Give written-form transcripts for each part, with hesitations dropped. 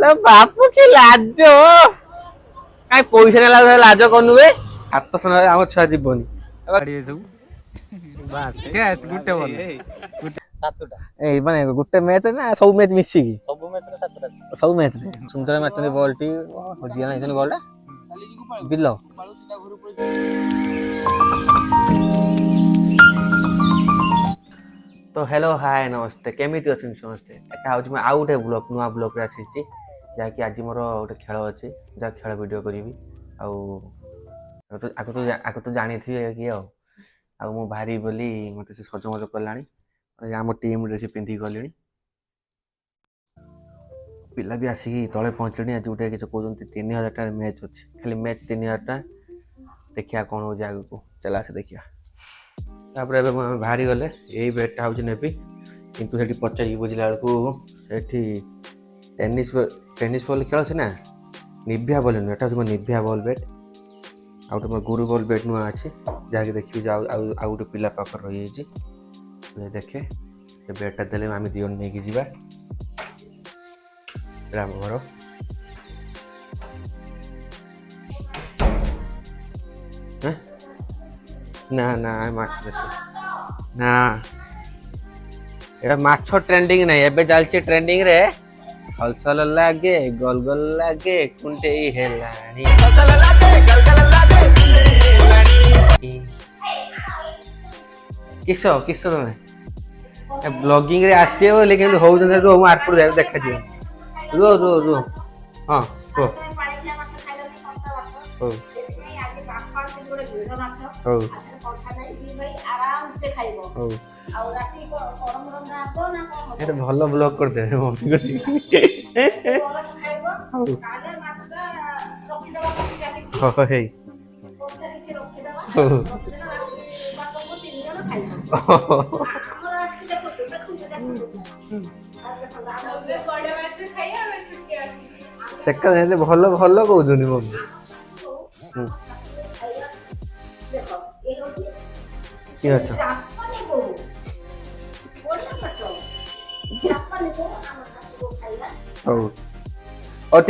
बापू की लाज कहीं पैसा नेला लाज कनु बे हाथ सुना आम छुआ जीवनी माने गोटे मैच ना सब मैच मिसिकी सब मैच सुंदर मैच बॉल टी हजिया नहीं बॉल बिल तो हेलो हाय नमस्ते केमिति अच्छे समस्ते एटा हूँ मैं आउ गोटे ब्लॉग नुआ ब्लॉग रे आसी जहाँकि आज मोर गोटे खेल अच्छे जहाँ खेल वीडियो करी आग तो जानी थी कि मु भारी बोली मत से सजमज कला आम टीम ड्रेस पिंधि गली पिला भी आसिक तले पहुँचले आज गोटे किसी कहते 3000 टार मैच अच्छे खाली मैच 3000 टा देखिया कौन हो आग को चला से देखिया तापर बाहरी गले यही बेटा हूँ नेबी कितु से पचारि बुझला बेलू टेनिस बॉल खेल अच्छे ना निभिया बॉल नुह एटा मो निभिया बॉल बेट आउटे मोर गुरु बॉल बेट नुआ अच्छे जहाँकि देखिए गोटे पिला पाखर रही देखे बेटा देले आम दी जन नहीं जा राम घर ना ना माछ ना एटा माछ ट्रेंडिंग नहीं एबे चलछि ट्रेंडिंग रे सल लागे गोल गोल लागे कुंटे हेलानी सल लागे गल गल लागे किसो किसो तमे ब्लॉगिंग रे आसी बोले कि हो रो मु आरपुर जाय देखा दियो रो रो रो हां को हो हो भल ब्लॉग कर दे मम्मी सेका भल भल कहते मम्मी कि अच्छा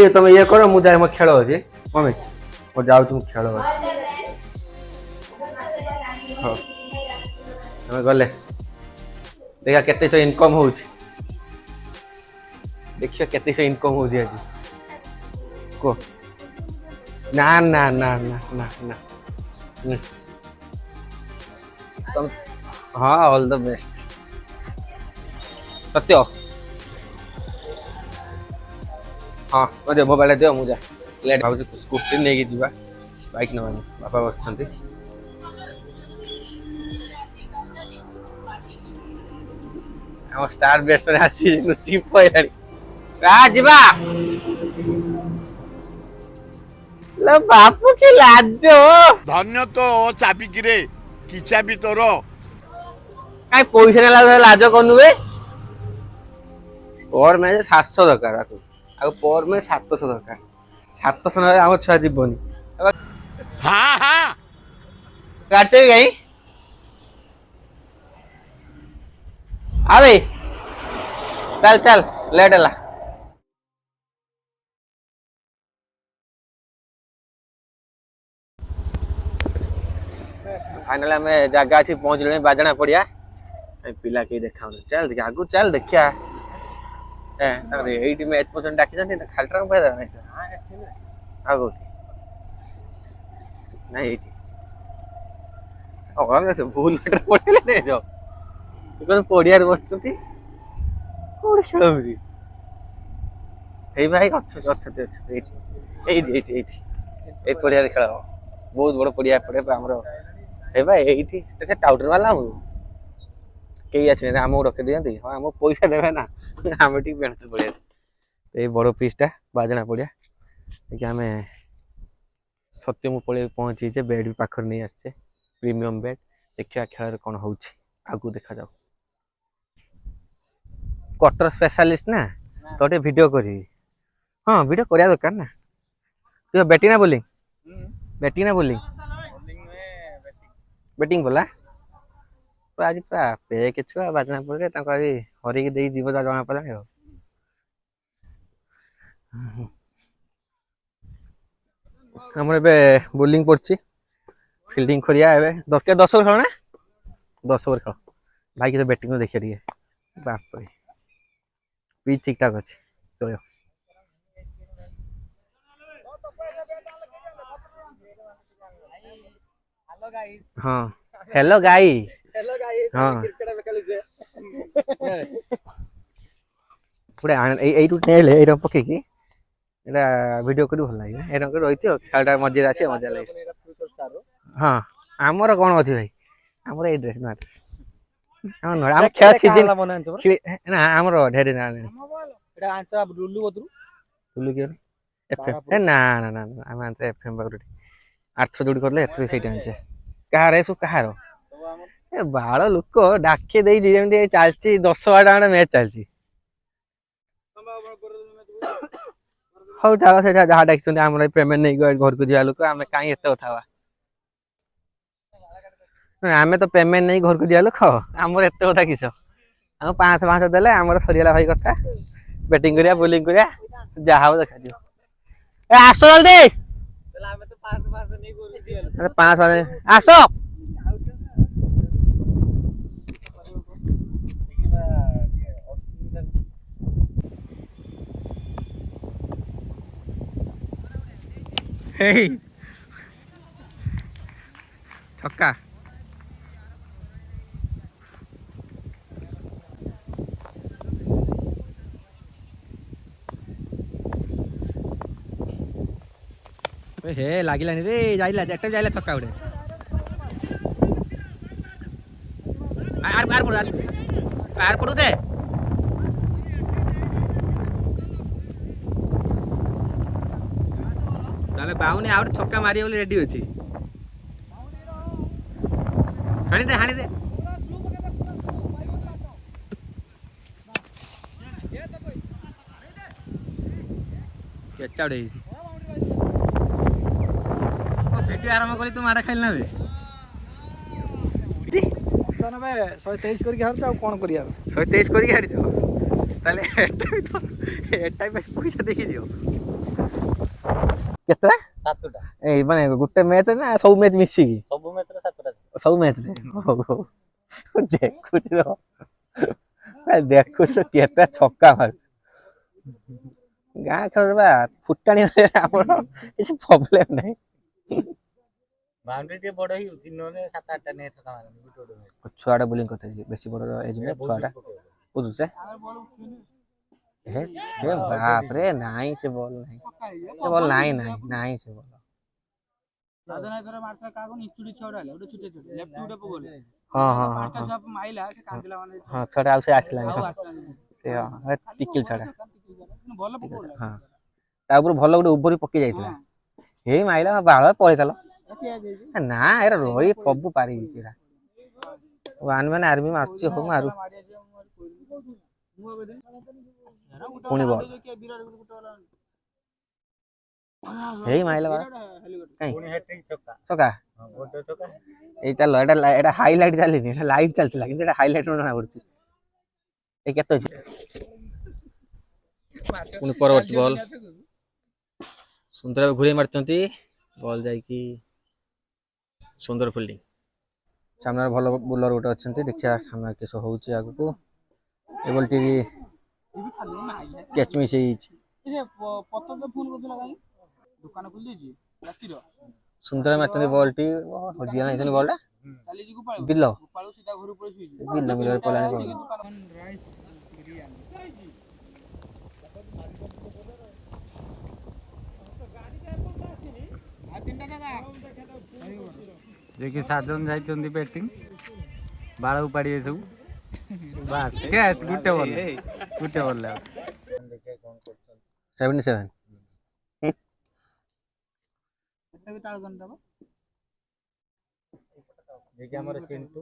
तुम ये करो मुझे जाए खेल अच्छे मम्मी मुझे जाऊँ खेल अच्छे गले देखा केते सो इनकम हो देखिए केते सो इनकम हो आज को ना ना ना ना ना ना तुम हाँ ऑल द बेस्ट सत्य हाँ मुझे मोबाइल दियो मुझे लेट भाव स्कूटी नहीं जा बाइक ना बापा बस स्टार बेस्ट आसी चिप बापू की लाज धन्य तो चाबी रे कि चाबी तोर कहीं पैसा नेला लाज कनु बे पर में 700 दरकार पर में 700 दरकार 700 आम छुआ जीवनी हाँ हाँ काटे कहीं अबे चल चल लेट है फाइनल आम जगह अच्छी पहुँचले बाजना पड़िया पिला कहीं देखा चल देखिए आगु चल देखिया ये मैच पर्यटन डाकी खाली आगो नहीं भूल पड़े पड़िया बस खेल भाई पड़िया खेल बहुत बड़ पड़िया पड़े आमर ये टाउटर वाला कई आस आम रखी दिखती हाँ आम पैसा देवे ना आम टी बेणुस पड़े ये बड़ पीसटा बाजना पड़िया देखिए आम सत्य मु पड़े पहुँचे बेड भी पाखर नहीं आसचे प्रीमियम बेड देखिए खेल कौन हो आगू देखा जाओ कटर स्पेशलिस्ट ना तो ये वीडियो करी हाँ वीडियो करिया दरकार ना तू बैटिंग ना बोलिंग बैटिंग बोला आज पूरा पेक छुआ बाजना पड़े हरिकी दे जीव जना पड़ा ଆମର ଏବେ ବୋଲିଂ ପଡୁଛି ଫିଲ୍ଡିଂ କରିବା ଏବେ 10 ଓଭର ଖେଳ ନା 10 ଓଭର ଖେଳ ଭାଇ କିଛି ବ୍ୟାଟିଂ ଦେଖିବା ଟିକେ ବାପରେ ପିଚ୍ ଠିକ୍ ଠାକ୍ ଅଛି ଚଳିବ। ହଁ हेलो गाई ହଁ ପୁରା এইটু ନେଲେ ଏଇଟା ପକେଇକି ଏଇଟା ଭିଡ଼ିଓ କରି ଭଲ ଲାଗେ ଏଇଟା କରି ରହିଥିବ ଖେଳଟା ମଝିରେ ଆସିବ ମଜା ଲାଗେ। ହଁ ଆମର କ'ଣ ଅଛି ଭାଇ ଆମର ଏଇ ଡ୍ରେସ୍ ନୂଆ ଡ୍ରେସ୍ ଆମ ଖେଳ ସିଜିନ୍ ନା ଆମର ଢେରେ ନା ନା ନା ନା ଆମେ ଆଣିଛେ ଏଫଏମ୍ ପାଖରୁ 800 ଯୋଡ଼ି କରିଥିଲେ ଏଥର ସେଇଟା ଆଣିଛେ। କାହାର ଏସବୁ କାହାର ଏ ବାଳ ଲୋକ ଡାକି ଦେଇଛି ଯେମିତି ଚାଲିଛି 10-12 ଟା ମ୍ୟାଚ୍ ଚାଲିଛି। ହଉ ଚାଲ ସେ ଯାହା ଡାକିଛନ୍ତି ଆମର ପେମେଣ୍ଟ ନେଇକି ଘରକୁ ଯିବା ଲୋକ ଆମେ କାହିଁ ଏତେ କଥା ହବା। ଆମେ ତ ପେମେଣ୍ଟ ନେଇ ଘରକୁ ଯିବା ଲୋକ ଆମର ଏତେ କଥା କିସ ଆମ 500 ଦେଲେ ଆମର ସରିଗଲା ଭାଇ କଥା ବ୍ୟାଟିଂ କରିବା ବୋଲିଂ କରିବା ଯାହା ହବ ଦେଖାଯିବ। ଏ ଆସ ଜଲ୍ଦି 500 ଆସ ହେଇ ଛକା हे ଲାଗିଲାନି ରେ ଯାଇଲା ଯେତେ ଯାଇଲା ଛକା ଗୋଟେ ଆର ପଡୁ ଦେ ତାହେଲେ ବାଉନି ଆଉ ଗୋଟେ ଛକା ମାରିବ ବୋଲି ରେଡି ଅଛି ହାଣିଦେ କେଚା ଗୋଟେ ହେଇଛି ଭିଡ଼ିଓ ଆରମ୍ଭ କରି ତୁ ମାଡ଼ ଖାଇଲି ନା ବେ 123 କରିକି ହାରୁଛ ଆଉ କ'ଣ କରିବା 123 କରିକି ହାରିଛ ତାହେଲେ ଏଟା ବି ପଇସା ଦେଇକି ଦିଅ କେତେଟା 7ଟା ଏଇ ମାନେ ଗୋଟେ ମ୍ୟାଚ୍ ନା ସବୁ ମ୍ୟାଚ୍ ମିଶିକି ସବୁ ମ୍ୟାଚରେ 7ଟା ସବୁ ମ୍ୟାଚରେ ହଉ ଦେଖୁଛି ଦେଖୁଛି କେତେ ଛକା ମାରୁଛି ଗାଁ ଖେଳରେ ବା ଫୁଟାଣି ଆମର କିଛି ପ୍ରୋବ୍ଲେମ ନାହିଁ। ବାଉଣ୍ଡ୍ରି ଟିକେ ବଡ ହେଇଯାଉଛି ନହେଲେ 7-8ଟା ନେଟ୍ ଛକା ମାରନ୍ତି ଗୋଟେ ଛୁଆଟା ବୋଲିଂ କରିଥାଏ ବେଶୀ ବଡ ଏଜ ନୁହେଁ ଛୁଆଟା ବୁଝୁଛେ ସେ ବାପରେ ନାଇଁ ସେ ବଲ ନାହିଁ ନାହିଁ ସେ ବଲ ହଁ ଛୁଆଟା ଆଉ ସେ ଆସିଲାନି ସେ ଟିକିଲ ଛୁଆଟା ହଁ ତା ଉପରୁ ଭଲ ଗୋଟେ ଓଭର ପକେଇ ଯାଇଥିଲା ହେଇ ମାଇଲା ବାଳ ପଳେଇଥିଲା ନା ଏରା ରହି ସବୁ ପାରି ହେଇଛି ଏରା ୱାନ ମ୍ୟାନ ଆର୍ମି ମାରୁଛି ହଉ ମାରୁ ପୁଣି ବଲ ହେଇ ମାଇଲା ବାଳ କାଇଁ ଛକା ଏଇ ଚାଲ ଏଟା ହାଇଲାଇଟ ଚାଲିନି ଏଟା ଲାଇଭ ଚାଲିଥିଲା କିନ୍ତୁ ଏଟା ହାଇଲାଇଟ ଜଣା ପଡୁଛି ଏଇ କେତେ ଅଛି ପୁଣି ପରବର୍ତ୍ତୀ ବଲ ସୁନ୍ଦର ଘୁରେଇ ମାରିଛନ୍ତି ବଲ ଯାଇକି ସୁନ୍ଦର ଫିଲ୍ଡିଂ ସାମ୍ନାରେ ଭଲ ବୋଲର ଗୋଟେ ଅଛନ୍ତି ଦେଖିବା ସାମ୍ନାରେ କିସ ହଉଛି ଆଗକୁ ଏ ବଲଟି କ୍ୟାଚ ମିସ୍ ହେଇଯାଇଛି ସୁନ୍ଦର ମାରିଛନ୍ତି ବଲଟି ହଜିଗଲା ବଲଟା ବିଲ ବିଲରେ ପଳାଣି ଯିଏକି 7 ଜଣ ଯାଇଛନ୍ତି ବ୍ୟାଟିଂ ବାଳ ଉପାଡ଼ିବେ ସବୁ ବାସ୍ କ୍ୟାଚ୍ ଗୋଟେ ବଲ୍ 77 ଯିଏକି ଆମର ଚିଣ୍ଟୁ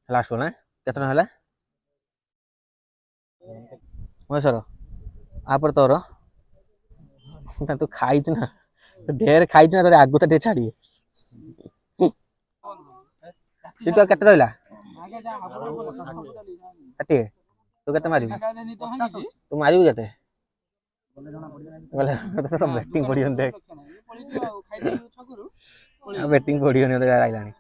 ଲାଷ୍ଟ ବଲ୍ କେତେ ଟଙ୍କା ହେଲା ମହେଶ୍ୱର आपर तोर तू खाई ना ढेर खाई ना तो आगु तो ढेर छाड़ी चिंटू केते रहला 60 तू केते मारिबू तू मारिबू केते बोले तो बैटिंग पड़ी देख बैटिंग पड़ी आइलानी